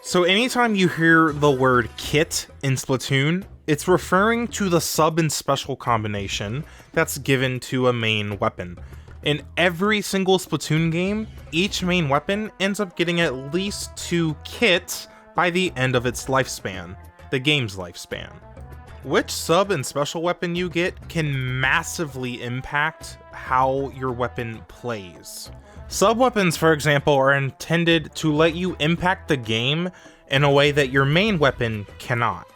So anytime you hear the word kit in Splatoon, it's referring to the sub and special combination that's given to a main weapon. In every single Splatoon game, each main weapon ends up getting at least 2 kits by the end of its lifespan, the game's lifespan. Which sub and special weapon you get can massively impact how your weapon plays. Sub-weapons, for example, are intended to let you impact the game in a way that your main weapon cannot.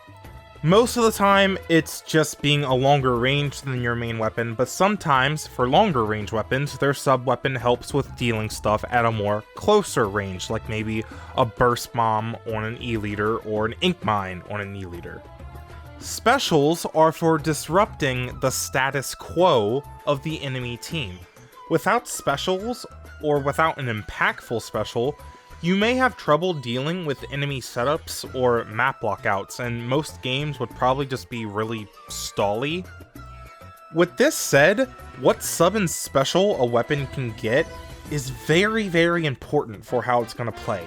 Most of the time, it's just being a longer range than your main weapon, but sometimes, for longer range weapons, their sub-weapon helps with dealing stuff at a more closer range, like maybe a burst bomb on an E-liter or an ink mine on an E-liter. Specials are for disrupting the status quo of the enemy team. Without specials, or without an impactful special, you may have trouble dealing with enemy setups or map lockouts, and most games would probably just be really stally. With this said, what sub and special a weapon can get is very, very important for how it's going to play.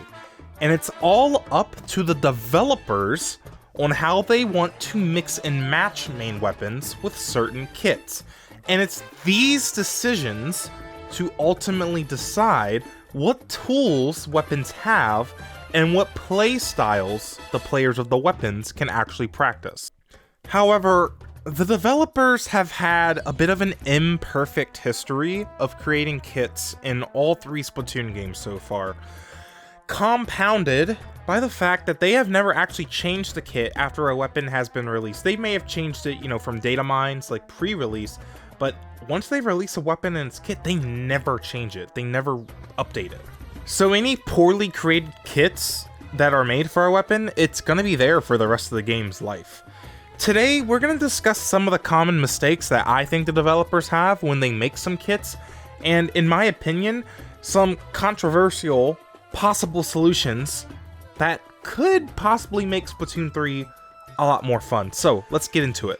And it's all up to the developers on how they want to mix and match main weapons with certain kits. And it's these decisions to ultimately decide what tools weapons have and what play styles the players of the weapons can actually practice. However, the developers have had a bit of an imperfect history of creating kits in all 3 Splatoon games so far, compounded by the fact that they have never actually changed the kit after a weapon has been released. They may have changed it, from data mines, like pre-release, but once they release a weapon and its kit, they never change it. They never update it. So any poorly created kits that are made for a weapon, it's gonna be there for the rest of the game's life. Today, we're gonna discuss some of the common mistakes that I think the developers have when they make some kits, and in my opinion, some controversial possible solutions that could possibly make Splatoon 3 a lot more fun. So let's get into it.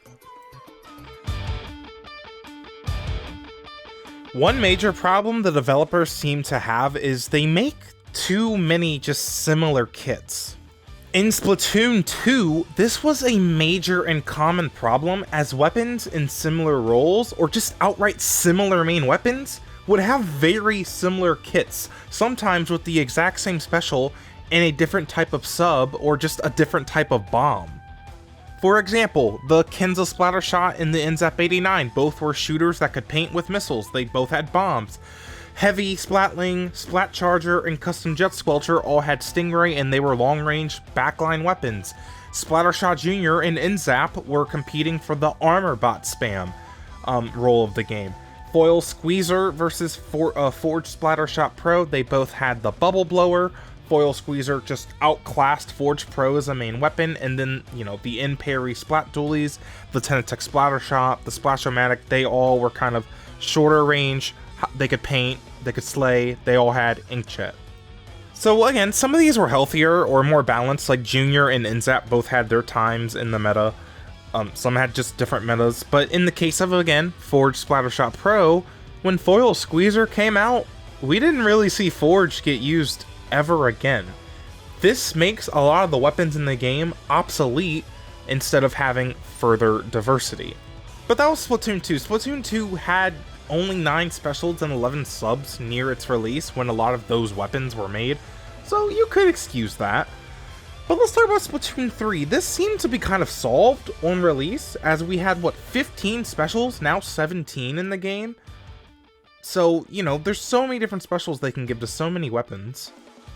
One major problem the developers seem to have is they make too many just similar kits. In Splatoon 2, this was a major and common problem, as weapons in similar roles, or just outright similar main weapons, would have very similar kits, sometimes with the exact same special and a different type of sub or just a different type of bomb. For example, the Kenza Splattershot and the NZAP 89 both were shooters that could paint with missiles. They both had bombs. Heavy, Splatling, Splat Charger, and Custom Jet Squelcher all had Stingray, and they were long-range backline weapons. Splattershot Jr. and NZAP were competing for the Armor Bot spam role of the game. Foil Squeezer versus Forged Splattershot Pro, they both had the Bubble Blower. Foil Squeezer just outclassed Forge Pro as a main weapon, and then, the in-parry Splat Dualies, the Tenatech Splattershot, the Splashomatic, they all were kind of shorter range. They could paint, they could slay, they all had Inkjet. So again, some of these were healthier or more balanced, like Junior and NZAP both had their times in the meta. Some had just different metas, but in the case of, again, Forge Splattershot Pro, when Foil Squeezer came out, we didn't really see Forge get used ever again. This makes a lot of the weapons in the game obsolete instead of having further diversity. But that was Splatoon 2. Splatoon 2 had only 9 specials and 11 subs near its release when a lot of those weapons were made, so you could excuse that. But let's talk about Splatoon 3. This seemed to be kind of solved on release, as we had, 15 specials, now 17 in the game? So, there's so many different specials they can give to so many weapons.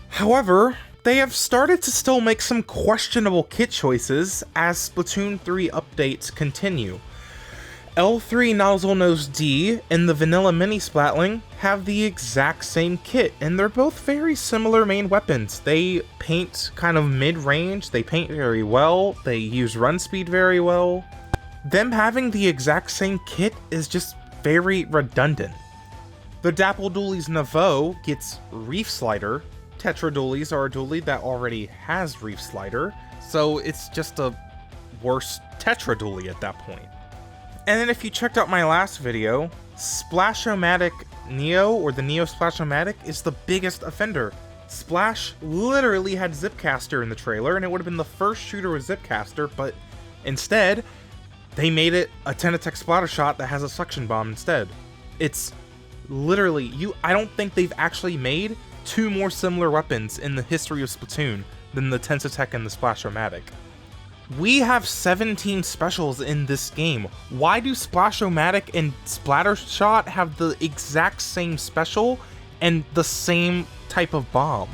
However, they have started to still make some questionable kit choices as Splatoon 3 updates continue. L3 Nozzle Nose D and the Vanilla Mini Splatling have the exact same kit, and they're both very similar main weapons. They paint kind of mid-range, they paint very well, they use run speed very well. Them having the exact same kit is just very redundant. The Dapple Dualies Navo gets Reef Slider. Tetra Dualies are a dually that already has Reef Slider, so it's just a worse Tetra Dually at that point. And then if you checked out my last video, Splashomatic Neo, or the Neo Splashomatic, is the biggest offender. Splash literally had Zipcaster in the trailer, and it would have been the first shooter with Zipcaster, but instead, they made it a Tenatech splatter shot that has a suction bomb instead. It's literally, I don't think they've actually made two more similar weapons in the history of Splatoon than the Tensatech and the Splash-O-Matic. We have 17 specials in this game. Why do Splash-O-Matic and Splattershot have the exact same special and the same type of bomb?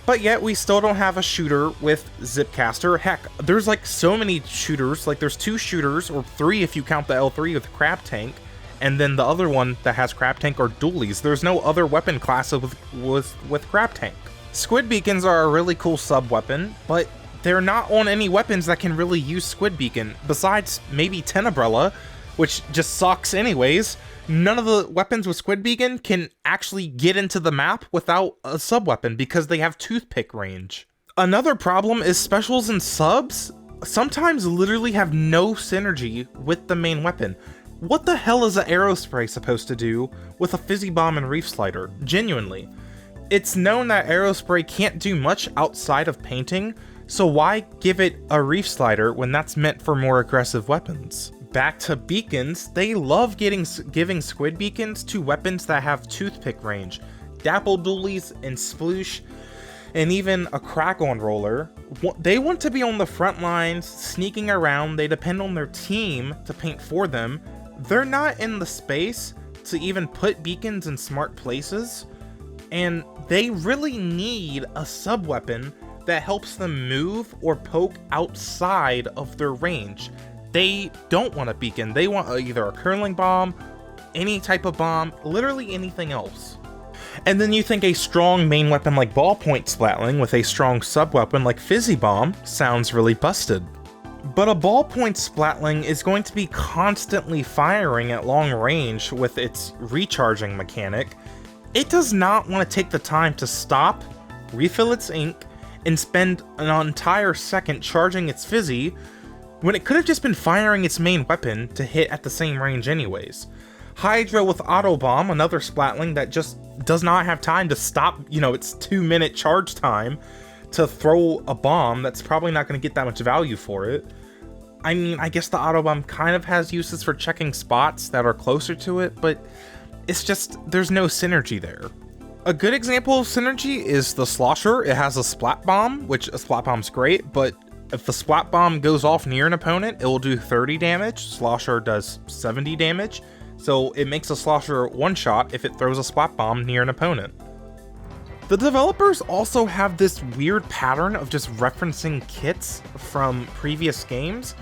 But yet we still don't have a shooter with Zipcaster. Heck, there's like so many shooters, like there's 2 shooters, or 3 if you count the L3 with Crab Tank, and then the other one that has Crab Tank are dualies. There's no other weapon class with Crab Tank. Squid Beacons are a really cool sub-weapon, but they're not on any weapons that can really use Squid Beacon, besides maybe Tenebrella, which just sucks anyways. None of the weapons with Squid Beacon can actually get into the map without a sub-weapon because they have toothpick range. Another problem is specials and subs sometimes literally have no synergy with the main weapon. What the hell is an Aerospray supposed to do with a Fizzy Bomb and Reef Slider? Genuinely. It's known that Aerospray can't do much outside of painting, so why give it a Reef Slider when that's meant for more aggressive weapons? Back to beacons, they love giving Squid Beacons to weapons that have toothpick range. Dapple Dualies and Sploosh, and even a Crack-On Roller. They want to be on the front lines, sneaking around. They depend on their team to paint for them. They're not in the space to even put beacons in smart places, and they really need a sub-weapon that helps them move or poke outside of their range. They don't want a beacon. They want either a curling bomb, any type of bomb, literally anything else. And then you think a strong main weapon like Ballpoint Splatling with a strong sub-weapon like Fizzy Bomb sounds really busted. But a Ballpoint Splatling is going to be constantly firing at long range with its recharging mechanic. It does not want to take the time to stop, refill its ink, and spend an entire second charging its Fizzy when it could have just been firing its main weapon to hit at the same range anyways. Hydra with Auto Bomb, another Splatling that just does not have time to stop, its 2-minute charge time to throw a bomb that's probably not going to get that much value for it. I mean, I guess the Auto Bomb kind of has uses for checking spots that are closer to it, but it's just, there's no synergy there. A good example of synergy is the Slosher. It has a Splat Bomb, which a Splat Bomb's great, but if the Splat Bomb goes off near an opponent, it will do 30 damage. Slosher does 70 damage, so it makes a Slosher one-shot if it throws a Splat Bomb near an opponent. The developers also have this weird pattern of just referencing kits from previous games,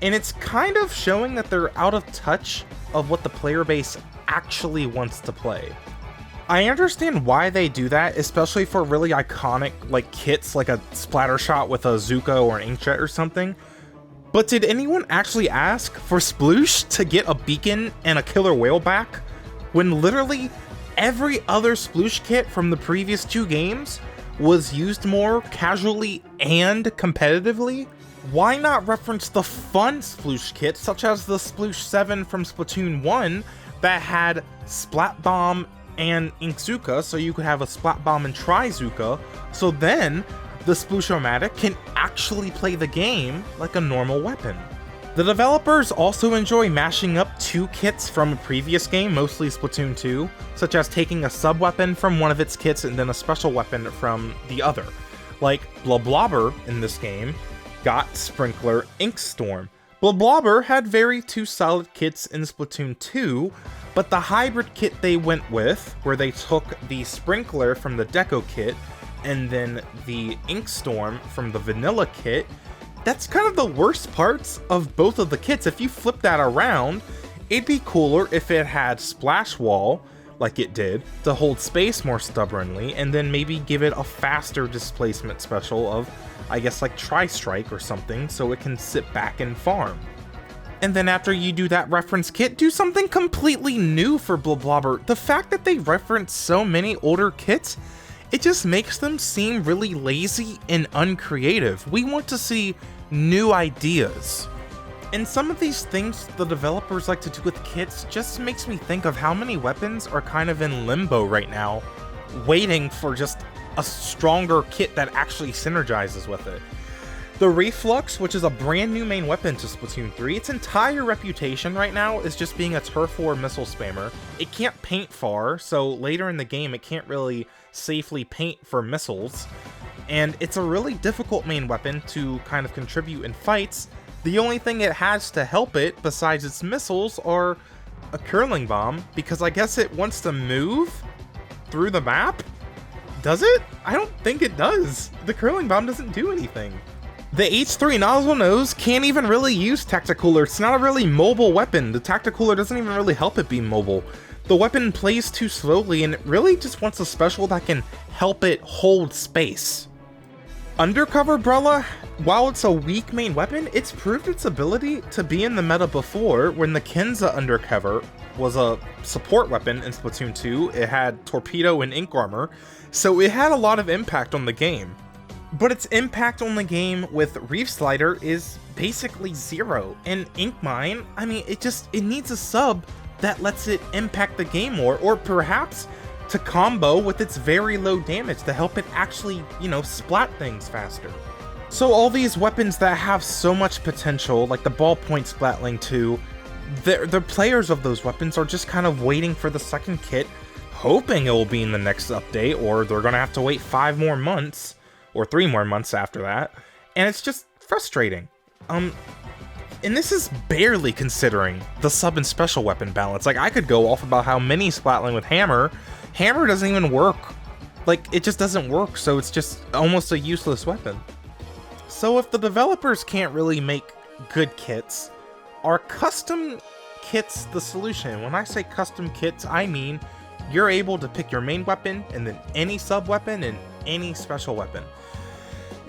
and it's kind of showing that they're out of touch of what the player base actually wants to play. I understand why they do that, especially for really iconic kits like a Splattershot with a Zuko or an Inkjet or something. But did anyone actually ask for Sploosh to get a beacon and a killer whale back when literally every other Sploosh kit from the previous 2 games was used more casually and competitively? Why not reference the fun Sploosh kits such as the Sploosh 7 from Splatoon 1 that had Splat Bomb and Inkzuka, so you could have a Splat Bomb and Trizuka, so then the Sploosh-O-Matic can actually play the game like a normal weapon. The developers also enjoy mashing up 2 kits from a previous game, mostly Splatoon 2, such as taking a sub-weapon from one of its kits and then a special weapon from the other. Like Bloblobber in this game got Sprinkler Inkstorm. Bloblobber had very 2 solid kits in Splatoon 2, but the hybrid kit they went with, where they took the Sprinkler from the Deco kit and then the Inkstorm from the Vanilla kit, that's kind of the worst parts of both of the kits. If you flip that around, it'd be cooler if it had Splash Wall, like it did, to hold space more stubbornly, and then maybe give it a faster displacement special of, I guess, like Tri-Strike or something, so it can sit back and farm. And then after you do that reference kit, do something completely new for Bloblobber. The fact that they reference so many older kits, it just makes them seem really lazy and uncreative. We want to see new ideas. And some of these things the developers like to do with kits just makes me think of how many weapons are kind of in limbo right now, waiting for just a stronger kit that actually synergizes with it. The Reflux, which is a brand new main weapon to Splatoon 3, its entire reputation right now is just being a turf war missile spammer. It can't paint far, so later in the game it can't really safely paint for missiles, and it's a really difficult main weapon to kind of contribute in fights. The only thing it has to help it, besides its missiles, are a curling bomb, because I guess it wants to move through the map? Does it? I don't think it does. The curling bomb doesn't do anything. The H3 nozzle nose can't even really use Tacticooler. It's not a really mobile weapon. The Tacticooler doesn't even really help it be mobile. The weapon plays too slowly, and it really just wants a special that can help it hold space. Undercover Brella, while it's a weak main weapon, it's proved its ability to be in the meta before when the Kenza Undercover was a support weapon in Splatoon 2. It had torpedo and ink armor, so it had a lot of impact on the game. But its impact on the game with Reef Slider is basically zero, and Ink Mine, I mean, it needs a sub that lets it impact the game more, or perhaps to combo with its very low damage to help it actually, splat things faster. So all these weapons that have so much potential, like the Ballpoint Splatling 2, the players of those weapons are just kind of waiting for the second kit, hoping it will be in the next update, or they're gonna have to wait 5 more months, or 3 more months after that, and it's just frustrating. And this is barely considering the sub and special weapon balance. Like, I could go off about how mini Splatling with Hammer doesn't even work. Like, it just doesn't work, so it's just almost a useless weapon. So if the developers can't really make good kits, are custom kits the solution? When I say custom kits, I mean you're able to pick your main weapon and then any sub weapon and any special weapon.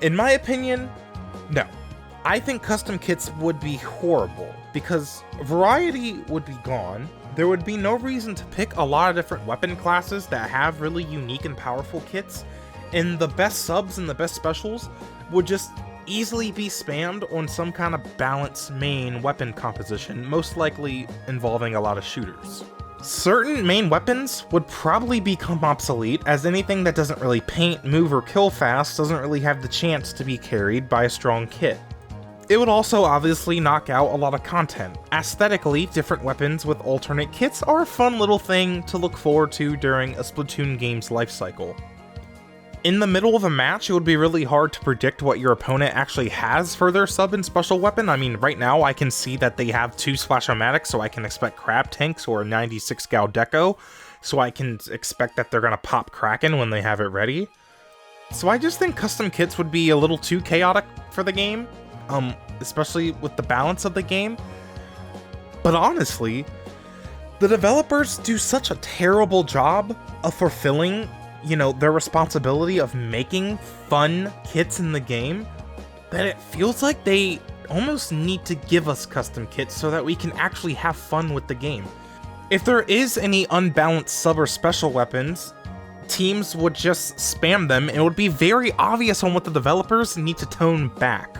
In my opinion, no. I think custom kits would be horrible because variety would be gone. There would be no reason to pick a lot of different weapon classes that have really unique and powerful kits, and the best subs and the best specials would just easily be spammed on some kind of balanced main weapon composition, most likely involving a lot of shooters. Certain main weapons would probably become obsolete, as anything that doesn't really paint, move, or kill fast doesn't really have the chance to be carried by a strong kit. It would also obviously knock out a lot of content. Aesthetically, different weapons with alternate kits are a fun little thing to look forward to during a Splatoon game's lifecycle. In the middle of a match, it would be really hard to predict what your opponent actually has for their sub and special weapon. I mean, right now I can see that they have 2 Splash-O-Matics, so I can expect Crab Tanks or a 96 Gal Deco, so I can expect that they're gonna pop Kraken when they have it ready. So I just think custom kits would be a little too chaotic for the game, especially with the balance of the game. But honestly, the developers do such a terrible job of fulfilling their responsibility of making fun kits in the game, that it feels like they almost need to give us custom kits so that we can actually have fun with the game. If there is any unbalanced sub or special weapons, teams would just spam them, and it would be very obvious on what the developers need to tone back,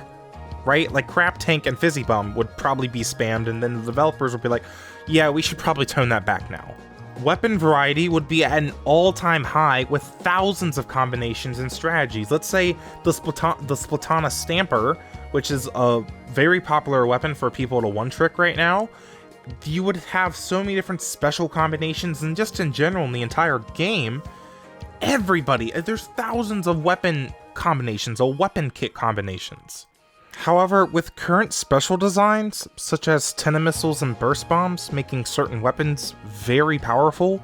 right? Like Crab Tank and Fizzy Bomb would probably be spammed, and then the developers would be like, yeah, we should probably tone that back now. Weapon variety would be at an all-time high with thousands of combinations and strategies. Let's say the Splatana Stamper, which is a very popular weapon for people to one-trick right now, you would have so many different special combinations, and just in general in the entire game, there's thousands of weapon combinations, or weapon kit combinations. However, with current special designs, such as Tenna Missiles and Burst Bombs making certain weapons very powerful,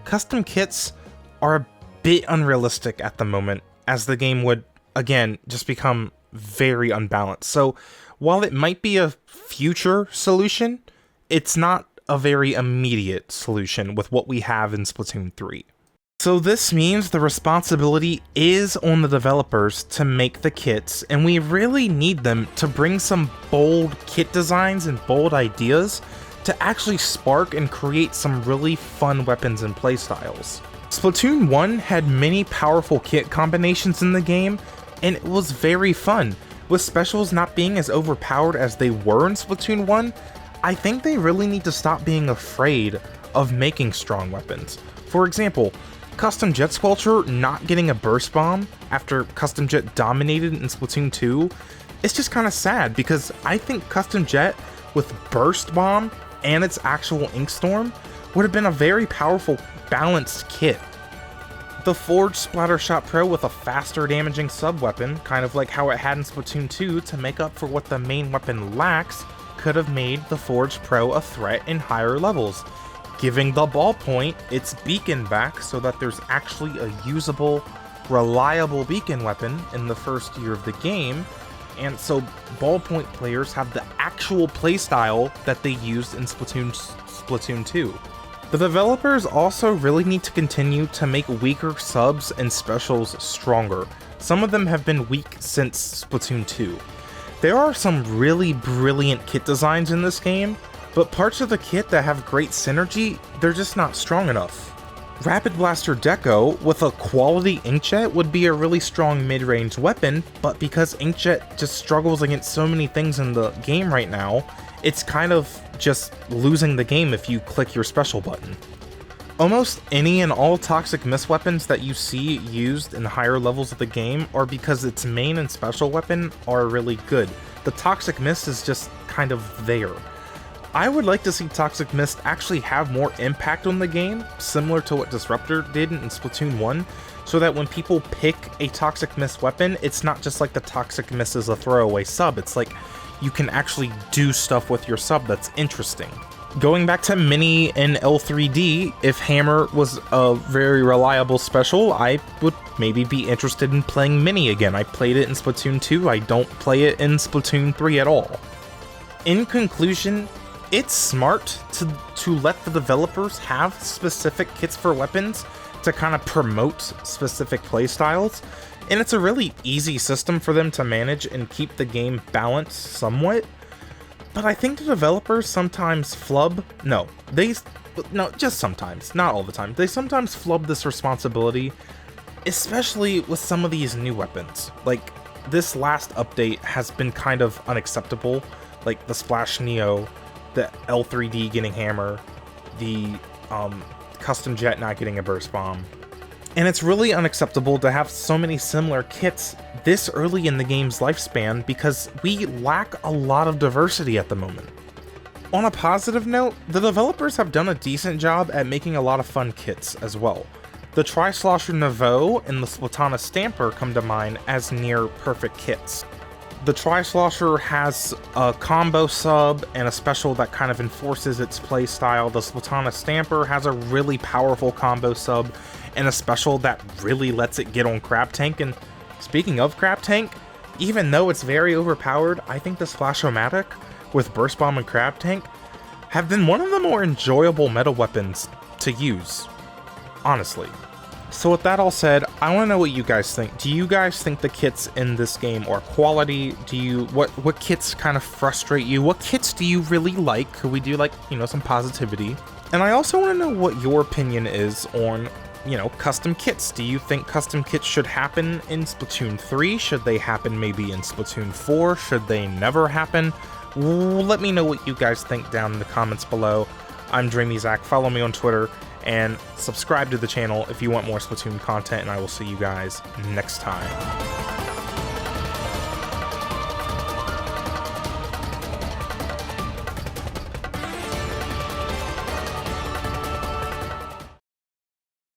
custom kits are a bit unrealistic at the moment, as the game would, again, just become very unbalanced. So, while it might be a future solution, it's not a very immediate solution with what we have in Splatoon 3. So this means the responsibility is on the developers to make the kits, and we really need them to bring some bold kit designs and bold ideas to actually spark and create some really fun weapons and playstyles. Splatoon 1 had many powerful kit combinations in the game, and it was very fun. With specials not being as overpowered as they were in Splatoon 1, I think they really need to stop being afraid of making strong weapons. For example, Custom Jet Squelcher not getting a burst bomb after Custom Jet dominated in Splatoon 2, it's just kind of sad because I think Custom Jet with burst bomb and its actual Ink Storm would have been a very powerful, balanced kit. The Forged Splattershot Pro with a faster damaging sub-weapon, kind of like how it had in Splatoon 2 to make up for what the main weapon lacks, could have made the Forged Pro a threat in higher levels, giving the ballpoint its beacon back so that there's actually a usable, reliable beacon weapon in the first year of the game, and so ballpoint players have the actual playstyle that they used in Splatoon 2. The developers also really need to continue to make weaker subs and specials stronger. Some of them have been weak since Splatoon 2. There are some really brilliant kit designs in this game, but parts of the kit that have great synergy, they're just not strong enough. Rapid Blaster Deco with a quality Inkjet would be a really strong mid-range weapon, but because Inkjet just struggles against so many things in the game right now, it's kind of just losing the game if you click your special button. Almost any and all Toxic Mist weapons that you see used in higher levels of the game are because its main and special weapon are really good. The Toxic Mist is just kind of there. I would like to see Toxic Mist actually have more impact on the game, similar to what Disruptor did in Splatoon 1, so that when people pick a Toxic Mist weapon, it's not just like the Toxic Mist is a throwaway sub, it's like you can actually do stuff with your sub that's interesting. Going back to Mini and L3D, if Hammer was a very reliable special, I would maybe be interested in playing Mini again. I played it in Splatoon 2, I don't play it in Splatoon 3 at all. In conclusion, it's smart to let the developers have specific kits for weapons to kind of promote specific playstyles, and it's a really easy system for them to manage and keep the game balanced somewhat. But I think the developers sometimes just sometimes, not all the time, they sometimes flub this responsibility, especially with some of these new weapons. Like, this last update has been kind of unacceptable, like the Splash Neo, the L3D getting Hammer, the Custom Jet not getting a Burst Bomb. And it's really unacceptable to have so many similar kits this early in the game's lifespan because we lack a lot of diversity at the moment. On a positive note, the developers have done a decent job at making a lot of fun kits as well. The Tri-Slosher Nouveau and the Splatana Stamper come to mind as near perfect kits. The Tri-Slosher has a combo sub and a special that kind of enforces its playstyle. The Splatana Stamper has a really powerful combo sub and a special that really lets it get on Crab Tank. And speaking of Crab Tank, even though it's very overpowered, I think the Splash-O-Matic with Burst Bomb and Crab Tank have been one of the more enjoyable meta weapons to use, honestly. So with that all said, I want to know what you guys think. Do you guys think the kits in this game are quality? What kits kind of frustrate you? What kits do you really like? Could we do, like, some positivity? And I also want to know what your opinion is on, custom kits. Do you think custom kits should happen in Splatoon 3? Should they happen maybe in Splatoon 4? Should they never happen? Let me know what you guys think down in the comments below. I'm Dreamy Zach. Follow me on Twitter and subscribe to the channel if you want more Splatoon content, and I will see you guys next time.